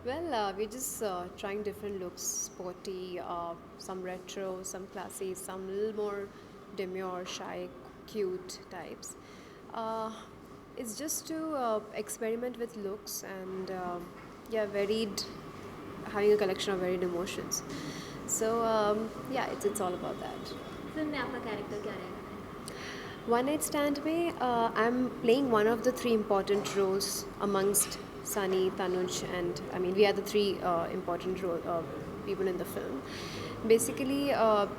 Well, we're just trying different looks, sporty, some retro, some classy, some little more demure, shy, cute types. Uh, it's just to experiment with looks and yeah, varied, having a collection of varied emotions. So yeah, it's all about that. Film में आपका character क्या रहेगा? One Night Stand में I'm playing one of the three important roles amongst Sunny, Tanuj, and I mean we are the three important people in the film. Basically,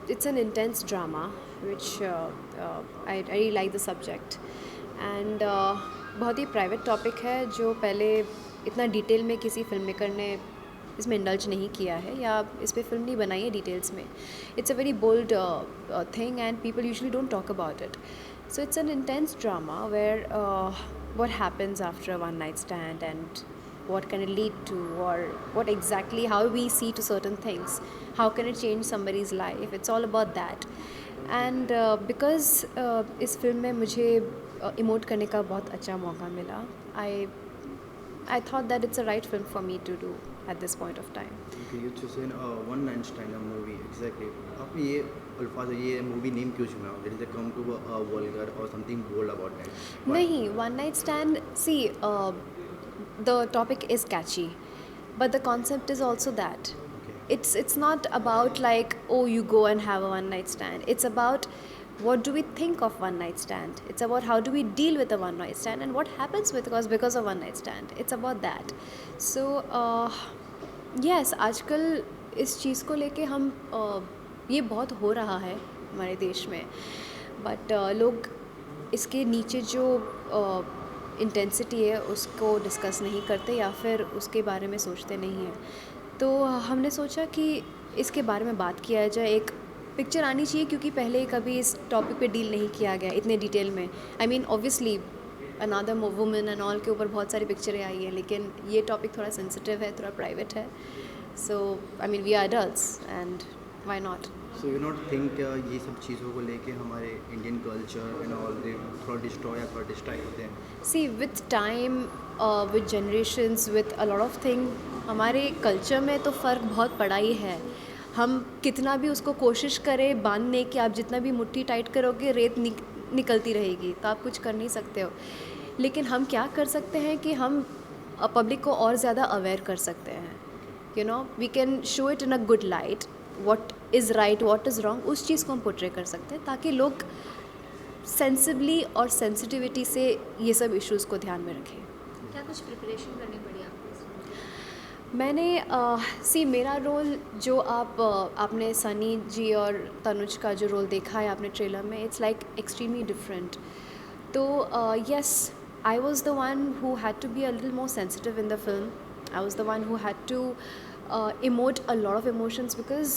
it's an intense drama, which I really like the subject, and बहुत ही private topic है जो पहले इतना detail में किसी film maker ने इसमें indulge नहीं किया है या इस पे फिल्म नहीं बनाई है डिटेल्स में. It's a very bold thing and people usually don't talk about it. So it's an intense drama where what happens after a one night stand and what can it lead to, or what exactly how we see to certain things, how can it change somebody's life. It's all about that. And because इस film में मुझे emote करने का बहुत अच्छा मौका मिला, I thought that it's a right film for me to do at this point of time. Okay, you just in a one night stand movie exactly. आपने ये अल्फाज ये मूवी नेम क्यों चुना? Did it come to a vulgar or something bold about that? Why? नहीं, one night stand, see, the topic is catchy, but the concept is also that. Okay. It's not about like, oh, you go and have a one night stand. It's about what do we think of one night stand. It's about how do we deal with a one night stand and what happens with us because of one night stand. It's about that. So yes, आजकल इस चीज़ को लेके हम ये बहुत हो रहा है हमारे देश में, बट लोग इसके नीचे जो इंटेंसिटी है उसको डिस्कस नहीं करते या फिर उसके बारे में सोचते नहीं हैं. तो हमने सोचा कि इसके बारे में बात किया जाए. एक पिक्चर आनी चाहिए क्योंकि पहले कभी इस टॉपिक पे डील नहीं किया गया इतने डिटेल में. I mean obviously another women and all के ऊपर बहुत सारी पिक्चरें आई हैं, लेकिन ये टॉपिक थोड़ा सेंसिटिव है, थोड़ा प्राइवेट है. So I mean we are adults and why not. So you not think ये सब चीज़ों को लेके हमारे Indian culture and all they थोड़ा डिस्ट्रॉय या थोड़ा डिस्ट्रैक्ट होते हैं? See, with time, with generations, with a lot of thing, हमारे कल्चर में तो फ़र्क बहुत पड़ा ही है. हम कितना भी उसको कोशिश करें बांधने की, आप जितना भी मुट्ठी टाइट करोगे रेत निकलती रहेगी, तो आप कुछ कर नहीं सकते हो. लेकिन हम क्या कर सकते हैं कि हम पब्लिक को और ज़्यादा अवेयर कर सकते हैं. You know, we can show it in a good light, what is right what is wrong, उस चीज़ को हम पोर्ट्रे कर सकते हैं ताकि लोग सेंसिबली और सेंसिटिविटी से ये सब इश्यूज़ को ध्यान में रखें. क्या कुछ प्रिपरेशन करनी पड़ी आपको इस film में? मैंने मेरा रोल जो आपने सनी जी और तनुज का जो रोल देखा है आपने ट्रेलर में, इट्स लाइक एक्सट्रीमली डिफरेंट. तो yes, I was the one who had to be a little more sensitive in the film. I was the one who had to emote a lot of emotions because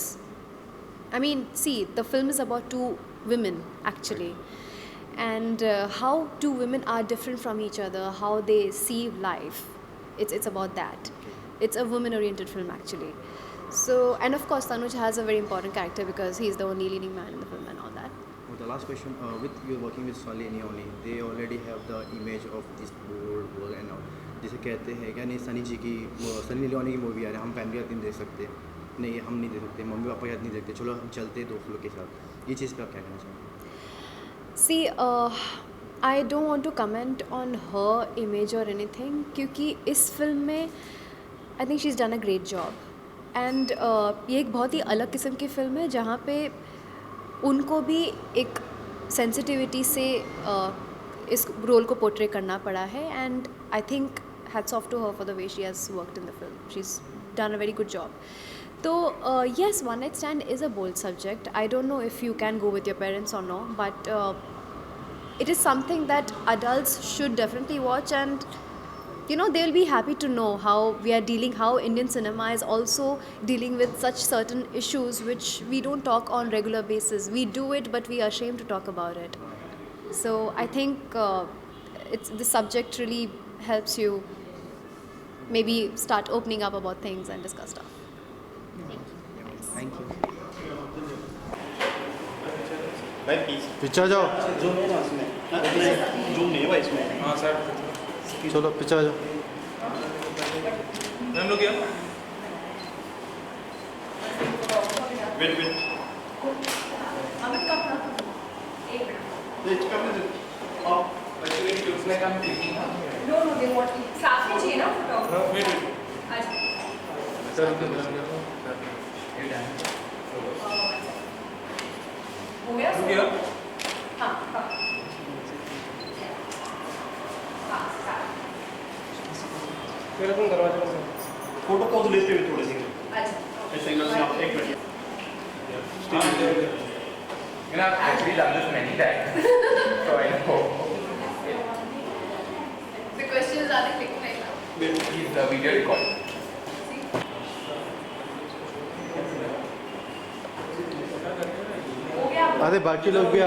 I mean, see, the film is about two women actually, and how two women are different from each other, how they see life. It's about that. It's a woman-oriented film actually. So, and of course, Tanuj has a very important character because he's the only leading man in the film and all that. Oh, the last question, with you're working with Sunny Leone, they already have the image of this bold world and all. जैसे कहते हैं क्या नहीं, सनी जी की Sunny Leone की movie आ रही है, हम फैमिली के साथ नहीं देख सकते, नहीं हम नहीं देख सकते, मम्मी पापा के साथ नहीं देखते, चलो हम चलते हैं दोस्त लोग के साथ. ये चीज़ पे आप क्या कहना चाहेंगे? See, I don't want to comment on her image or anything क्योंकि इस फिल्म में I think she's done a great job. And ये एक बहुत ही अलग किस्म की फ़िल्म है जहाँ पे उनको भी एक सेंसिटिविटी से इस रोल को पोर्ट्रे करना पड़ा है. And I think hats off to her for the way she has worked in the film. She is done a very good job. तो yes, one night stand is a bold subject. I don't know if you can go with your parents or no, but it is something that adults should definitely watch, and you know, they'll be happy to know how we are dealing, how Indian cinema is also dealing with such certain issues which we don't talk on regular basis. We do it, but we are ashamed to talk about it. So I think the subject really helps you maybe start opening up about things and discuss stuff. Thank you. भाई please पीछे आ जाओ, zoom है ना उसमें, zoom नहीं है भाई इसमें. चलो पीछे आ जाओ. मैम लोग क्या वेट वेट अमित का अपना एक मिनट ये कब से आप actually looks like I am clicking no no they want साथ में चाहिए ना फोटो वेट अच्छा सर उनके बुला ये टाइम हो गया रुक गया हाँ हाँ हाँ साथ मेरा फोन दरवाजे में से फोटो पॉज लेते हुए थोड़े से अच्छा ऐसे एंगल से आप एक minute You know, I've actually done this many times, so I know. the questions are the click right now He's the video recorder. हो गया अरे बाकी लोग भी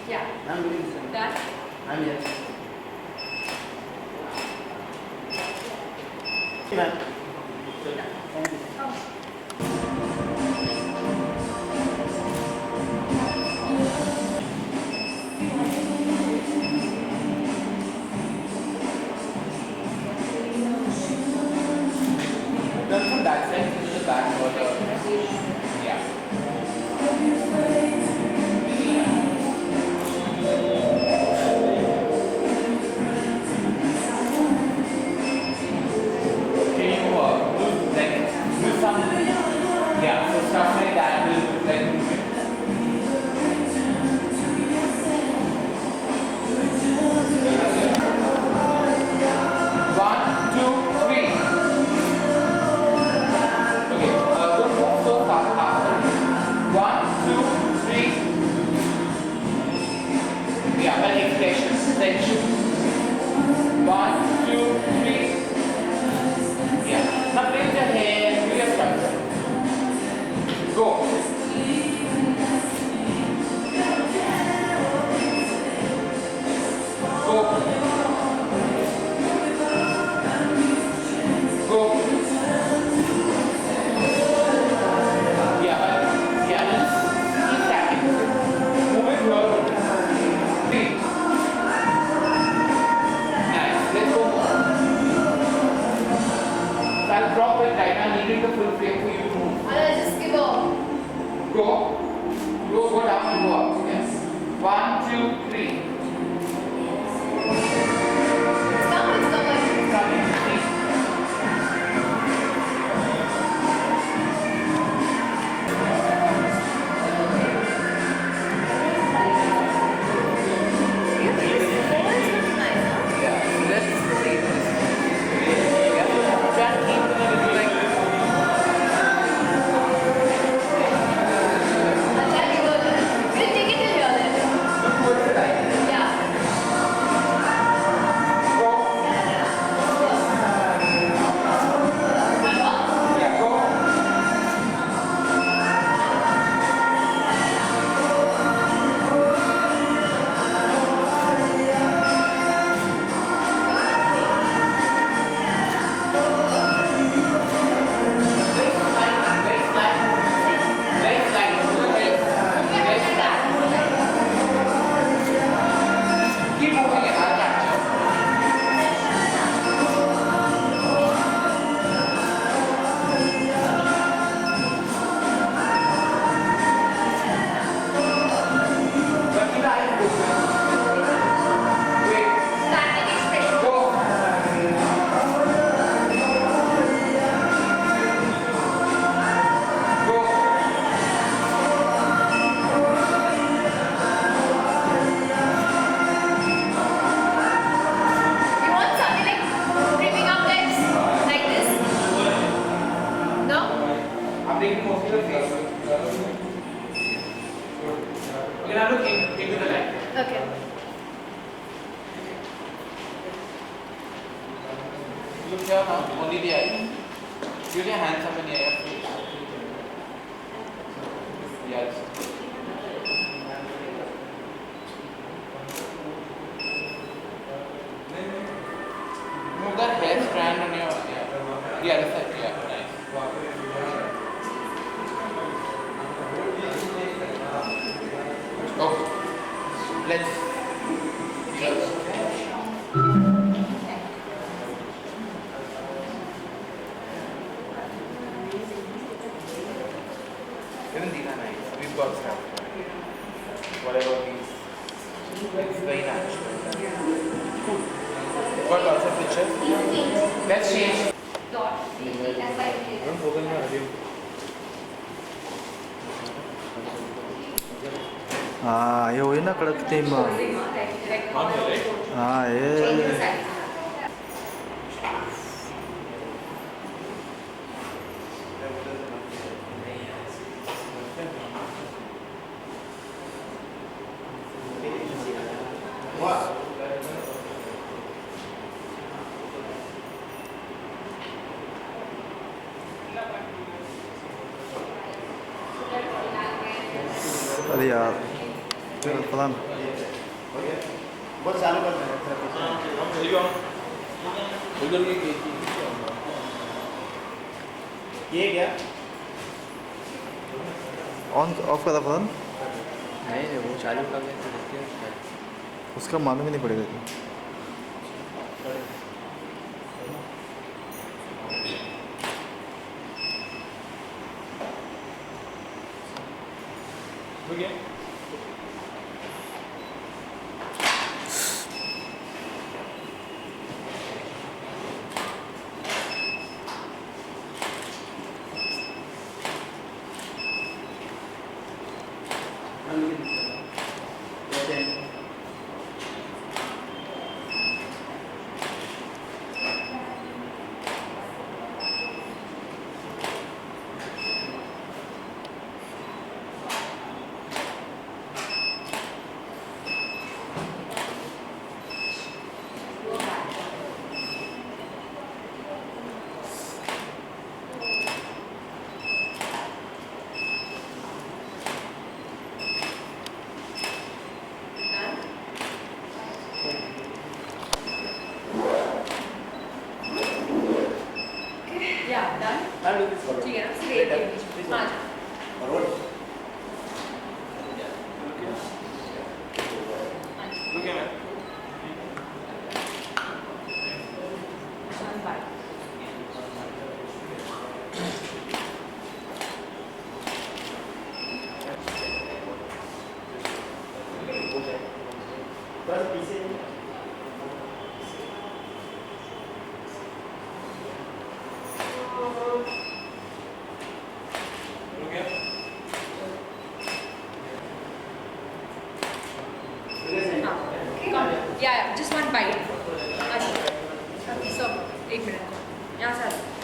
yeah I'm doing the same. done I'm here. Ma'am. Done from that side to the back or the yeah. Can you do some yeah, so stuff like that will look like movement. One, two, three. Okay, don't move so fast. One, two, three. Yeah, an expression, tension. One, two, three. Yeah. Now place your hand, do your structure. Go. Go. Go. Yeah, just keep tapping. Move it here. Three. Nice. Let's go more. So I'll drop it right now. Needing the full frame for you to move. I'll just give a Go. Go down and go up. Yes. One, two, three. it's coming Coming. Three. Yeah. Let's see this. Yeah. Try and keep it a little like this. take it till here then Look towards the right. yeah Go. Yeah, go. Very slight. Very slight. Very slight. Keep moving it. I'll capture. But keep the eyes open. Wait. standing expression Go. Go. you want something like trimming up legs like this no I'm taking mostly the face. Okay, now look into the light. okay Look here now, only the eye. Use your hands up in the air. Yes. the other side. Yeah, nice. Okay. Let's. Even these are nice. We've got stuff. Whatever these. It's very natural. Cool. Got lots of pictures. Let's change. हाँ ये वही ना कड़क theme हाँ ये अरे यार पता नहीं ये क्या ऑन ऑफ करा पता नहीं वो चालू कर लें तो देखते हैं उसका मालूम ही नहीं पड़ेगा Yeah, done. I'll do this for ठीक है ना? Wait, Straight please, image. please. हाँ जा. Forward. Done, bye. थोड़ा सा पीछे Yeah, just one bite. अच्छा, सब एक मिनट यहाँ से